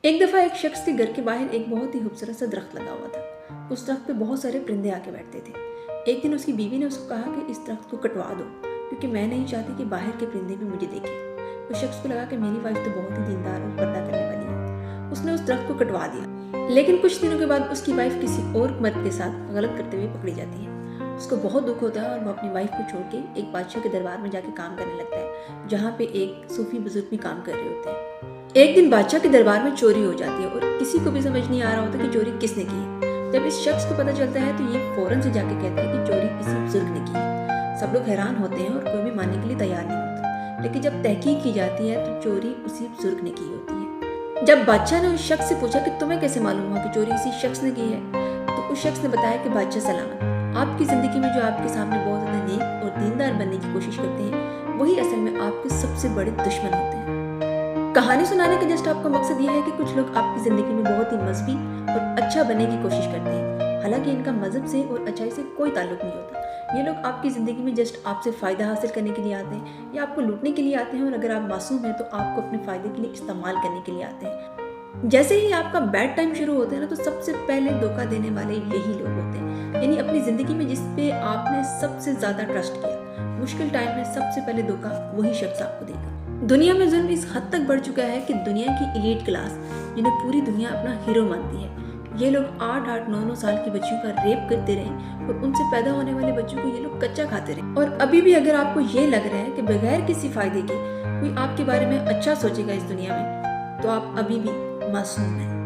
एक दफ़ा एक शख्स के घर के बाहर एक बहुत ही खूबसूरत सा दरख्त लगा हुआ था। उस दरख्त पे बहुत सारे परिंदे आके बैठते थे। एक दिन उसकी बीवी ने उसको कहा कि इस दरख्त को कटवा दो, क्योंकि मैं नहीं चाहती कि बाहर के परिंदे भी मुझे देखें। उस शख्स को लगा कि मेरी वाइफ तो बहुत ही दीनदार और पर्दा करने वाली है। उसने उस दरख्त को कटवा दिया। लेकिन कुछ दिनों के बाद उसकी वाइफ किसी और मर्द के साथ गलत करते हुए पकड़ी जाती है। उसको बहुत दुख होता है और वो अपनी वाइफ को छोड़ के एक बादशाह के दरबार में जाके काम करने लगता है, जहाँ पे एक सूफी बुजुर्ग भी काम कर रहे होते हैं। एक दिन बादशाह के दरबार में चोरी हो जाती है और किसी को भी समझ नहीं आ रहा होता कि चोरी किसने की है। जब इस शख्स को पता चलता है तो ये फौरन से जाके कहता है कि चोरी किसी बुजुर्ग ने की है। सब लोग हैरान होते हैं और कोई भी मानने के लिए तैयार नहीं होता। लेकिन जब तहकीक की जाती है तो चोरी उसी बुजुर्ग ने की होती है। जब बादशाह ने उस शख्स से पूछा कि तुम्हें कैसे मालूम हुआ कि चोरी इसी शख्स ने की है, तो उस शख्स ने बताया कि बादशाह सलामत, आपकी जिंदगी में जो आपके सामने बहुत ज्यादा नेक और दीनदार बनने की कोशिश करते हैं, वही असल में आपके सबसे बड़े दुश्मन होते हैं। कहानी सुनाने का जस्ट आपका मकसद यह है कि कुछ लोग आपकी जिंदगी में बहुत ही मजहबी और अच्छा बनने की कोशिश करते हैं, हालांकि इनका मजहब से और अच्छाई से कोई ताल्लुक नहीं होता। ये लोग आपकी जिंदगी में जस्ट आपसे फायदा हासिल करने के लिए आते हैं या आपको लूटने के लिए आते हैं, और अगर आप मासूम हैं तो आपको अपने फायदे के लिए इस्तेमाल करने के लिए आते हैं। जैसे ही आपका बैड टाइम शुरू होता है ना, तो सबसे पहले धोखा देने वाले यही लोग होते हैं। यानी अपनी जिंदगी में जिस पे आपने सबसे ज्यादा ट्रस्ट किया, मुश्किल टाइम में सबसे पहले धोखा वही शख्स आपको देगा। दुनिया में जुल्म इस हद तक बढ़ चुका है कि दुनिया की एलीट क्लास, जिन्हें पूरी दुनिया अपना हीरो मानती है, ये लोग 8-8, 9-9 साल की बच्चियों का रेप करते रहे और उनसे पैदा होने वाले बच्चों को ये लोग कच्चा खाते रहे। और अभी भी अगर आपको ये लग रहा है कि बगैर किसी फायदे के कोई आपके बारे में अच्छा सोचेगा इस दुनिया में, तो आप अभी भी मासूम हैं।